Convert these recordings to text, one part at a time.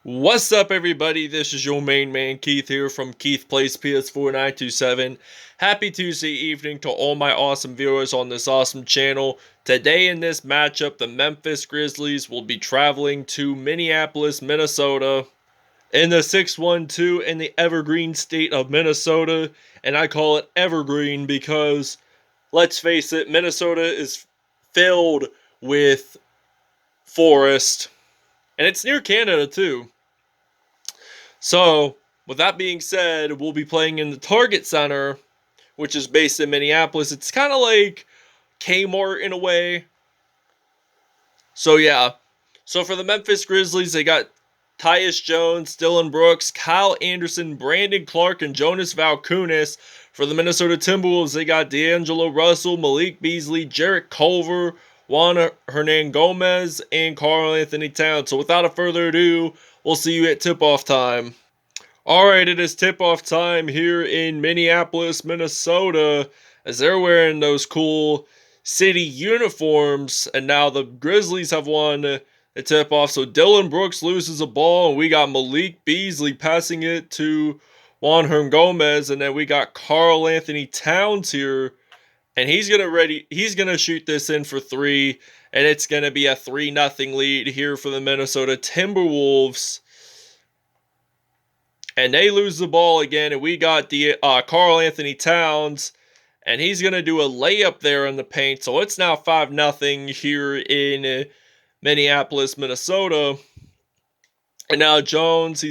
What's up, everybody? This is your main man Keith here from Keith Plays PS4 927. Happy Tuesday evening to all my awesome viewers on this awesome channel. Today in this matchup, the Memphis Grizzlies will be traveling to Minneapolis, Minnesota in the 612 in the Evegreen State of Minnesota. And I call it Evergreen because, let's face it, Minnesota is filled with forest. And it's near Canada too. So, with that being said, we'll be playing in the Target Center, which is based in Minneapolis. It's kind of like Kmart in a way. So, yeah. So, for the Memphis Grizzlies, they got Tyus Jones, Dillon Brooks, Kyle Anderson, Brandon Clark, and Jonas Valanciunas. For the Minnesota Timberwolves, they got D'Angelo Russell, Malik Beasley, Jarrett Culver, Juan Hernangomez, and Karl Anthony-Towns. So, without further ado, we'll see you at tip-off time. Alright, it is tip-off time here in Minneapolis, Minnesota, as they're wearing those cool city uniforms, and now the Grizzlies have won the tip-off. So Dillon Brooks loses a ball, and we got Malik Beasley passing it to Juan Hernangomez, and then we got Karl Anthony-Towns here, and he's gonna shoot this in for three, and it's gonna be a 3-0 lead here for the Minnesota Timberwolves. And they lose the ball again, and we got the Karl Anthony-Towns, and he's going to do a layup there in the paint. So it's now 5-0 here in Minneapolis, Minnesota. And now Jones, he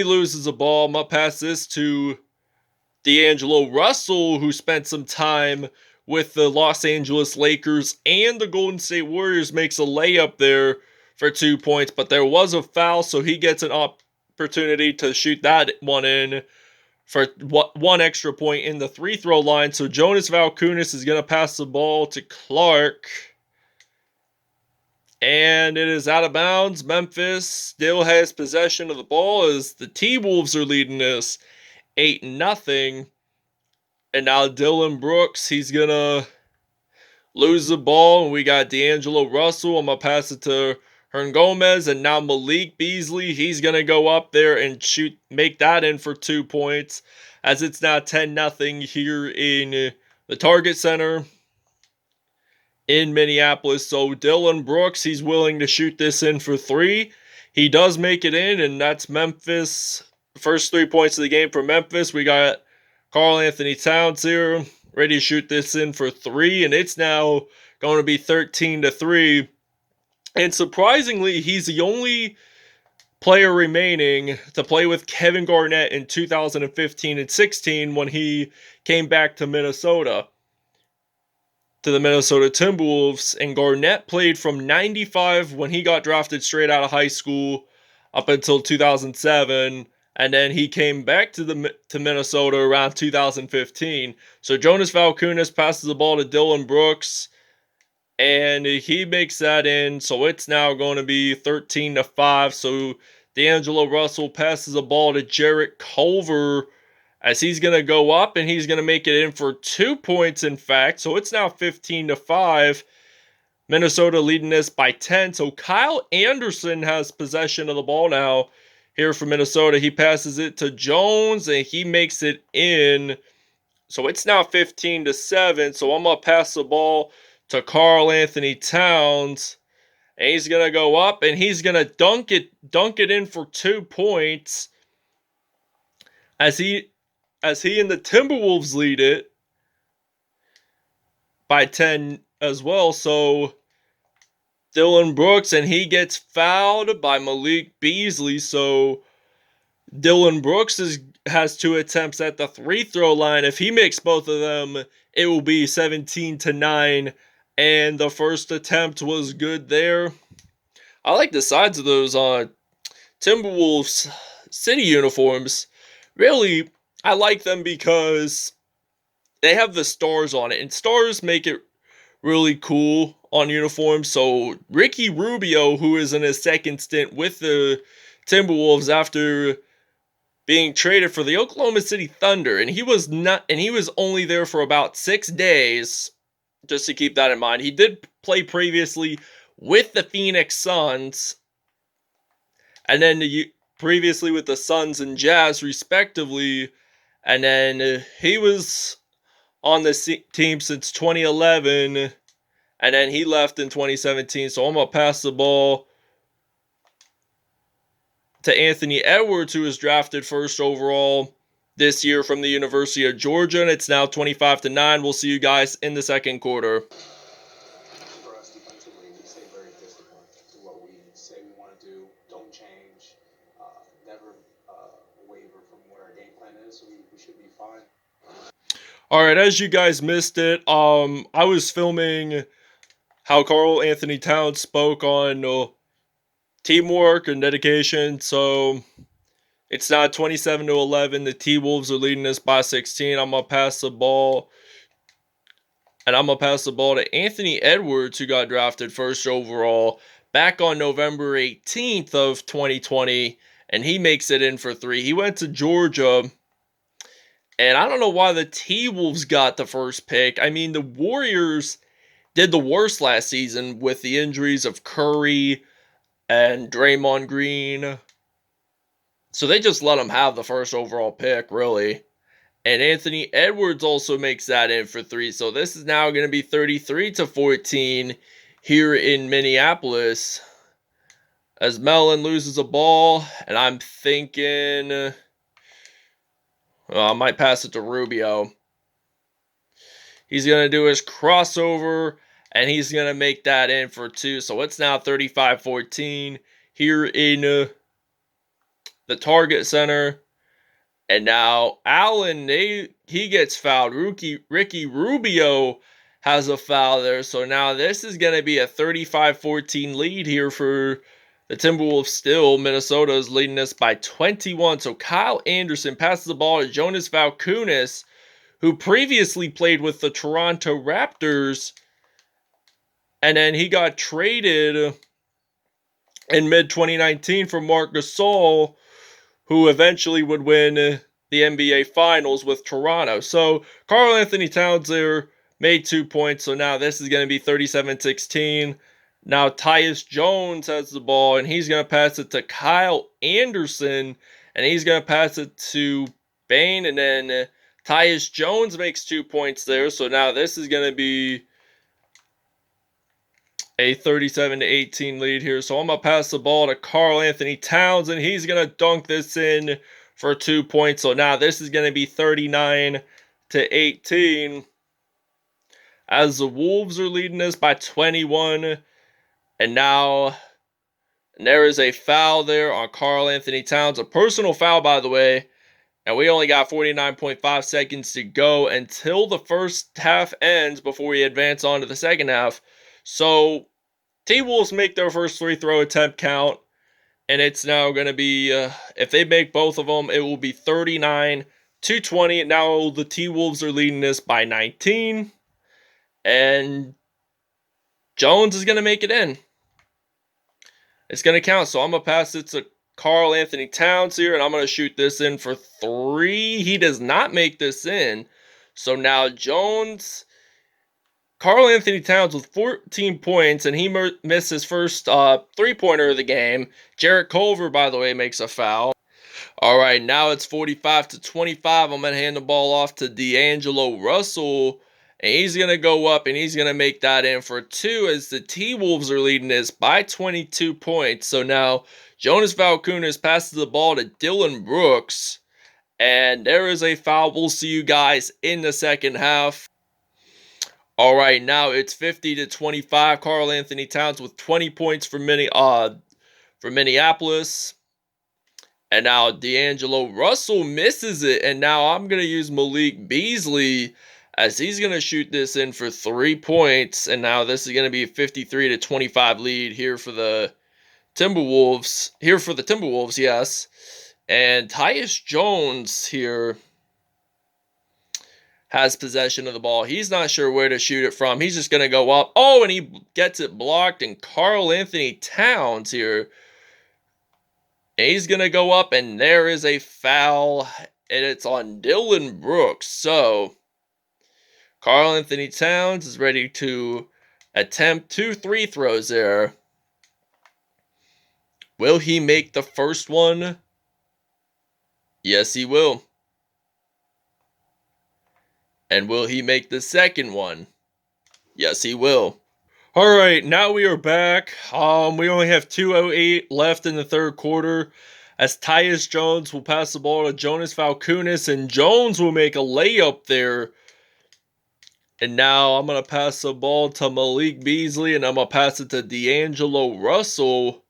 loses the ball. I'm going to pass this to D'Angelo Russell, who spent some time with the Los Angeles Lakers and the Golden State Warriors, makes a layup there for 2 points. But there was a foul, so he gets an opportunity to shoot that one in for one extra point in the free-throw line. So Jonas Valanciunas is going to pass the ball to Clark. And it is out of bounds. Memphis still has possession of the ball as the T-Wolves are leading this 8-0. And now Dillon Brooks, he's going to lose the ball. And we got D'Angelo Russell. I'm going to pass it to Hernangomez, and now Malik Beasley, he's going to go up there and make that in for 2 points, as it's now 10-0 here in the Target Center in Minneapolis. So Dillon Brooks, he's willing to shoot this in for three. He does make it in, and that's Memphis. First 3 points of the game for Memphis. We got Karl Anthony-Towns here, ready to shoot this in for three, and it's now going to be 13-3. And surprisingly, he's the only player remaining to play with Kevin Garnett in 2015 and 16 when he came back to Minnesota, to the Minnesota Timberwolves. And Garnett played from 95 when he got drafted straight out of high school up until 2007. And then he came back to Minnesota around 2015. So Jonas Valanciunas passes the ball to Dillon Brooks, and he makes that in. So it's now going to be 13-5. So D'Angelo Russell passes the ball to Jarrett Culver, as he's going to go up, and he's going to make it in for 2 points, in fact. So it's now 15-5. Minnesota leading this by 10. So Kyle Anderson has possession of the ball now here for Minnesota. He passes it to Jones, and he makes it in. So it's now 15-7. So I'm going to pass the ball to Karl Anthony-Towns, and he's going to go up, and he's going to dunk it in for 2 points, as he and the Timberwolves lead it by 10 as well. So Dillon Brooks, and he gets fouled by Malik Beasley. So Dillon Brooks has 2 attempts at the free-throw line. If he makes both of them, it will be 17-9. And the first attempt was good there. I like the sides of those Timberwolves city uniforms. Really, I like them because they have the stars on it, and stars make it really cool on uniforms. So Ricky Rubio, who is in his second stint with the Timberwolves after being traded for the Oklahoma City Thunder, and he was only there for about 6 days. Just to keep that in mind. He did play previously with the Phoenix Suns and then previously with the Suns and Jazz, respectively. And then he was on the team since 2011, and then he left in 2017. So I'm going to pass the ball to Anthony Edwards, who was drafted first overall this year from the University of Georgia, and it's now 25-9. We'll see you guys in the second quarter. For us defensively, we stay very disciplined to what we say we want to do. Don't change. Never waver from what our game plan is. So we should be fine. All right, as you guys missed it, I was filming how Karl Anthony-Towns spoke on teamwork and dedication. So it's now 27-11. The T-Wolves are leading this by 16. I'm gonna pass the ball. And I'm going to pass the ball to Anthony Edwards, who got drafted first overall back on November 18th of 2020. And he makes it in for 3. He went to Georgia. And I don't know why the T-Wolves got the first pick. I mean, the Warriors did the worst last season with the injuries of Curry and Draymond Green. So they just let them have the first overall pick, really. And Anthony Edwards also makes that in for 3. So this is now going to be 33-14 here in Minneapolis. As Mellon loses a ball. And I'm thinking, I might pass it to Rubio. He's going to do his crossover. And he's going to make that in for 2. So it's now 35-14 here in the Target Center. And now Allen, he gets fouled. Ricky Rubio has a foul there. So now this is going to be a 35-14 lead here for the Timberwolves still. Minnesota is leading this by 21. So Kyle Anderson passes the ball to Jonas Valanciunas, who previously played with the Toronto Raptors. And then he got traded in mid-2019 for Marc Gasol, who eventually would win the NBA Finals with Toronto. So Karl Anthony-Towns there made 2 points. So now this is going to be 37-16. Now Tyus Jones has the ball, and he's going to pass it to Kyle Anderson, and he's going to pass it to Bane, and then Tyus Jones makes 2 points there. So now this is going to be a 37-18 lead here. So I'm going to pass the ball to Karl Anthony-Towns, and he's going to dunk this in for 2 points. So now this is going to be 39-18. As the Wolves are leading this by 21. And now there is a foul there on Karl Anthony-Towns. A personal foul, by the way. And we only got 49.5 seconds to go until the first half ends before we advance on to the second half. So, T-Wolves make their first free throw attempt count, and it's now going to be, if they make both of them, it will be 39-20. Now the T-Wolves are leading this by 19, and Jones is going to make it in. It's going to count, so I'm going to pass it to Karl Anthony-Towns here, and I'm going to shoot this in for 3. He does not make this in, so now Jones... Karl Anthony-Towns with 14 points, and he missed his first three-pointer of the game. Jarrett Culver, by the way, makes a foul. All right, now it's 45-25. I'm going to hand the ball off to D'Angelo Russell, and he's going to go up, and he's going to make that in for 2 as the T-Wolves are leading this by 22 points. So now Jonas Valanciunas passes the ball to Dylan Brooks, and there is a foul. We'll see you guys in the second half. All right, now it's 50-25. Karl Anthony-Towns with 20 points for Minneapolis. And now D'Angelo Russell misses it. And now I'm going to use Malik Beasley as he's going to shoot this in for 3 points. And now this is going to be a 53-25 lead here for the Timberwolves. Yes. And Tyus Jones here has possession of the ball. He's not sure where to shoot it from. He's just going to go up. Oh, and he gets it blocked. And Karl Anthony-Towns here. And he's going to go up, and there is a foul. And it's on Dylan Brooks. So, Karl Anthony-Towns is ready to attempt 2 free throws there. Will he make the first one? Yes, he will. And will he make the second one? Yes, he will. Alright, now we are back. We only have 2:08 left in the third quarter. As Tyus Jones will pass the ball to Jonas Valanciunas, and Jones will make a layup there. And now I'm going to pass the ball to Malik Beasley, and I'm going to pass it to D'Angelo Russell.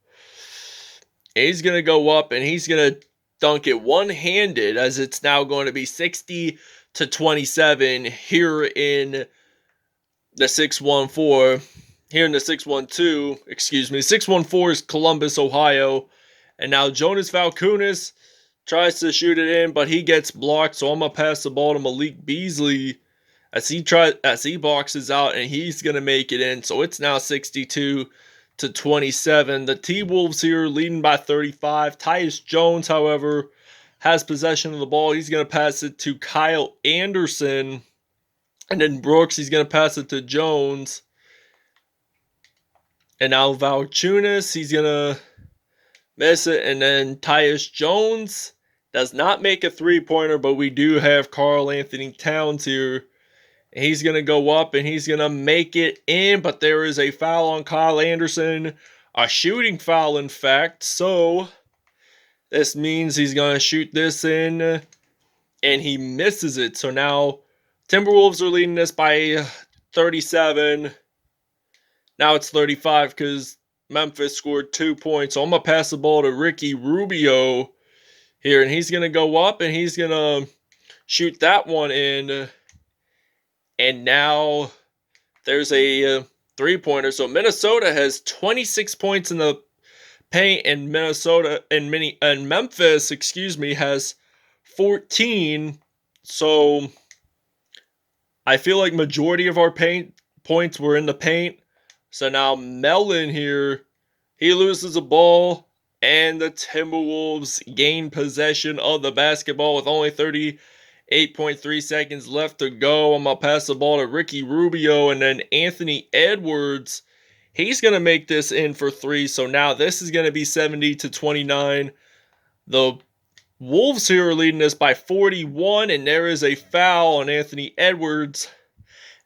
And he's going to go up, and he's going to dunk it one-handed, as it's now going to be 60-27 here in the 614. Here in the 612, excuse me, 614 is Columbus, Ohio. And now Jonas Valanciunas tries to shoot it in, but he gets blocked. So I'm going to pass the ball to Malik Beasley as he boxes out, and he's going to make it in. So it's now 62-27. The T-Wolves here leading by 35. Tyus Jones, however, has possession of the ball. He's going to pass it to Kyle Anderson. And then Brooks, he's going to pass it to Jones. And now Valanciunas, he's going to miss it. And then Tyus Jones does not make a three-pointer, but we do have Karl Anthony-Towns here. And he's going to go up and he's going to make it in, but there is a foul on Kyle Anderson. A shooting foul, in fact. So this means he's going to shoot this in, and he misses it. So now Timberwolves are leading this by 37. Now it's 35 because Memphis scored 2 points. So I'm going to pass the ball to Ricky Rubio here. And he's going to go up and he's going to shoot that one in. And now there's a three-pointer. So Minnesota has 26 points in the paint. And Memphis, has 14. So I feel like majority of our points were in the paint. So now Mellon here, he loses the ball, and the Timberwolves gain possession of the basketball with only 38.3 seconds left to go. I'm going to pass the ball to Ricky Rubio, and then Anthony Edwards, he's going to make this in for three. So now this is going to be 70-29. The Wolves here are leading us by 41, and there is a foul on Anthony Edwards.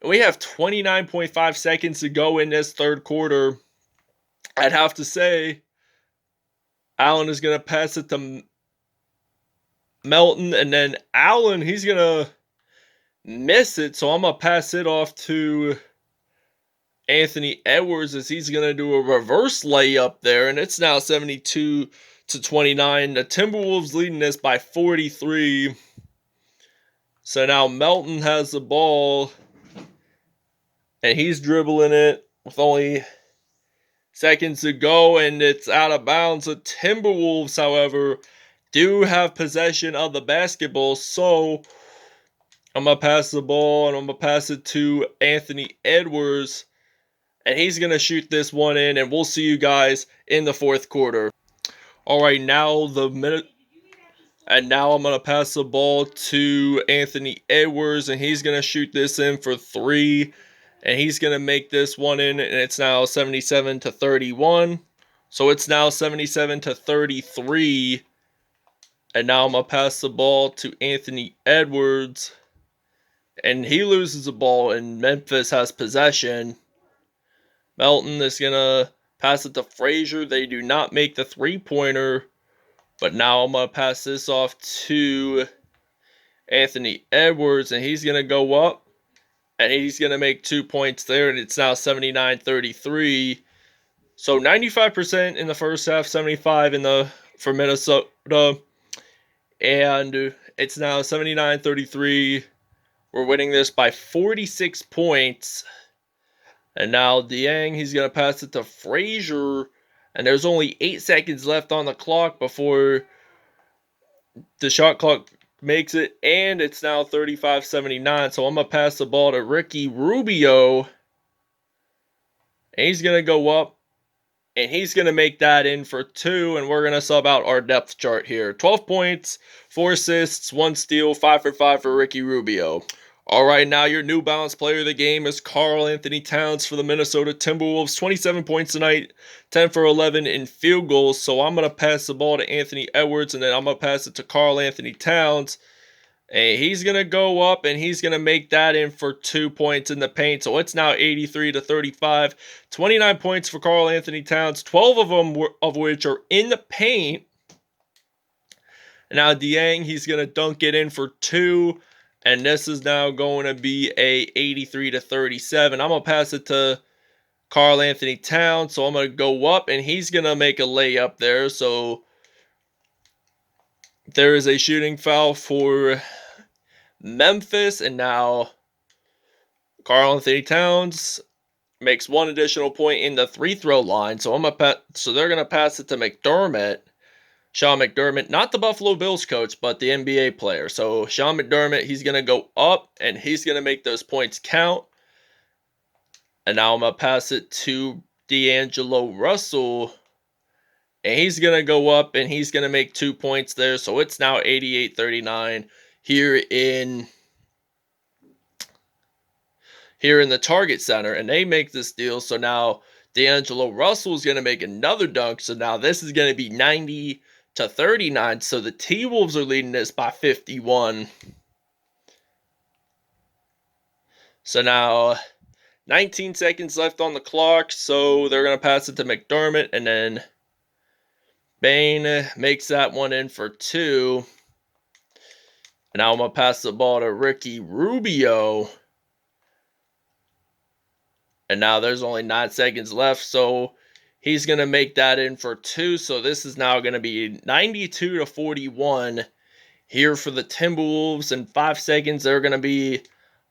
And we have 29.5 seconds to go in this third quarter. I'd have to say Allen is going to pass it to Melton, and then Allen, he's going to miss it. So I'm going to pass it off to Anthony Edwards as he's going to do a reverse layup there, and it's now 72-29. The Timberwolves leading this by 43. So now Melton has the ball, and he's dribbling it with only seconds to go, and it's out of bounds. The Timberwolves, however, do have possession of the basketball, so I'm going to pass the ball, and I'm going to pass it to Anthony Edwards, and he's going to shoot this one in, and we'll see you guys in the fourth quarter. All right, now I'm going to pass the ball to Anthony Edwards, and he's going to shoot this in for three. And he's going to make this one in, and it's now 77-31. So it's now 77-33. And now I'm going to pass the ball to Anthony Edwards. And he loses the ball, and Memphis has possession. Melton is going to pass it to Frazier. They do not make the three-pointer. But now I'm going to pass this off to Anthony Edwards, and he's going to go up. And he's going to make 2 points there, and it's now 79-33. So 95% in the first half, 75 for Minnesota. And it's now 79-33. We're winning this by 46 points. And now Dieng, he's going to pass it to Frazier. And there's only 8 seconds left on the clock before the shot clock makes it, and it's now 35-79. So I'm going to pass the ball to Ricky Rubio. And he's going to go up, and he's going to make that in for two, and we're going to sub out our depth chart here. 12 points, 4 assists, 1 steal, 5 for 5 for Ricky Rubio. All right, now your New Balance player of the game is Karl Anthony-Towns for the Minnesota Timberwolves. 27 points tonight, 10 for 11 in field goals. So I'm going to pass the ball to Anthony Edwards, and then I'm going to pass it to Karl Anthony-Towns. And he's going to go up, and he's going to make that in for 2 points in the paint. So it's now 83-35. 29 points for Karl Anthony-Towns, 12 of them of which are in the paint. And now Dieng, he's going to dunk it in for 2. And this is now going to be a 83-37. I'm going to pass it to Karl Anthony-Towns. So I'm going to go up, and he's going to make a layup there. So there is a shooting foul for Memphis. And now Karl Anthony-Towns makes one additional point in the free throw line. So they're going to pass it to McDermott. Sean McDermott, not the Buffalo Bills coach, but the NBA player. So Sean McDermott, he's going to go up, and he's going to make those points count. And now I'm going to pass it to D'Angelo Russell. And he's going to go up, and he's going to make 2 points there. So it's now 88-39 here in the Target Center. And they make this deal. So now D'Angelo Russell is going to make another dunk. So now this is going to be 90-39. So the T-Wolves are leading this by 51. So now 19 seconds left on the clock. So they're going to pass it to McDermott. And then Bain makes that one in for 2. And now I'm going to pass the ball to Ricky Rubio. And now there's only 9 seconds left. So he's going to make that in for 2. So this is now going to be 92-41 here for the Timberwolves. In 5 seconds, they're going to be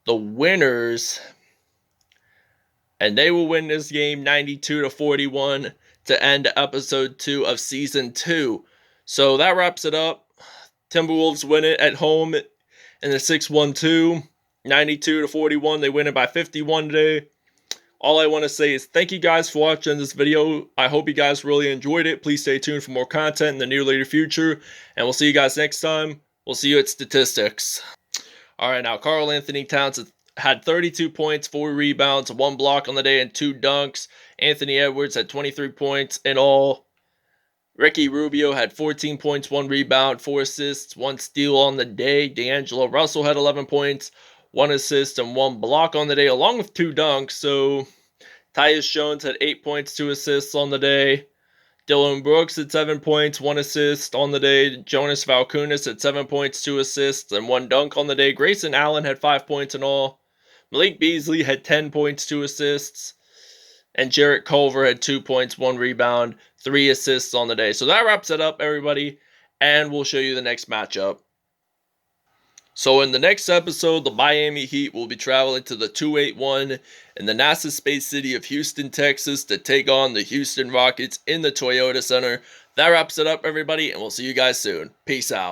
the winners. And they will win this game 92-41 to end episode 2 of season 2. So that wraps it up. Timberwolves win it at home in the 6-1-2. 92-41. They win it by 51 today. All I want to say is thank you guys for watching this video. I hope you guys really enjoyed it. Please stay tuned for more content in the near later future. And we'll see you guys next time. We'll see you at statistics. All right, now Karl Anthony-Towns had 32 points, 4 rebounds, 1 block on the day, and 2 dunks. Anthony Edwards had 23 points in all. Ricky Rubio had 14 points, 1 rebound, 4 assists, 1 steal on the day. D'Angelo Russell had 11 points, 1 assist, and 1 block on the day, along with 2 dunks. So Tyus Jones had 8 points, 2 assists on the day. Dylan Brooks had 7 points, 1 assist on the day. Jonas Valanciunas had 7 points, 2 assists, and 1 dunk on the day. Grayson Allen had 5 points in all. Malik Beasley had 10 points, 2 assists. And Jarrett Culver had 2 points, 1 rebound, 3 assists on the day. So that wraps it up, everybody. And we'll show you the next matchup. So in the next episode, the Miami Heat will be traveling to the 281 in the NASA Space City of Houston, Texas to take on the Houston Rockets in the Toyota Center. That wraps it up, everybody, and we'll see you guys soon. Peace out.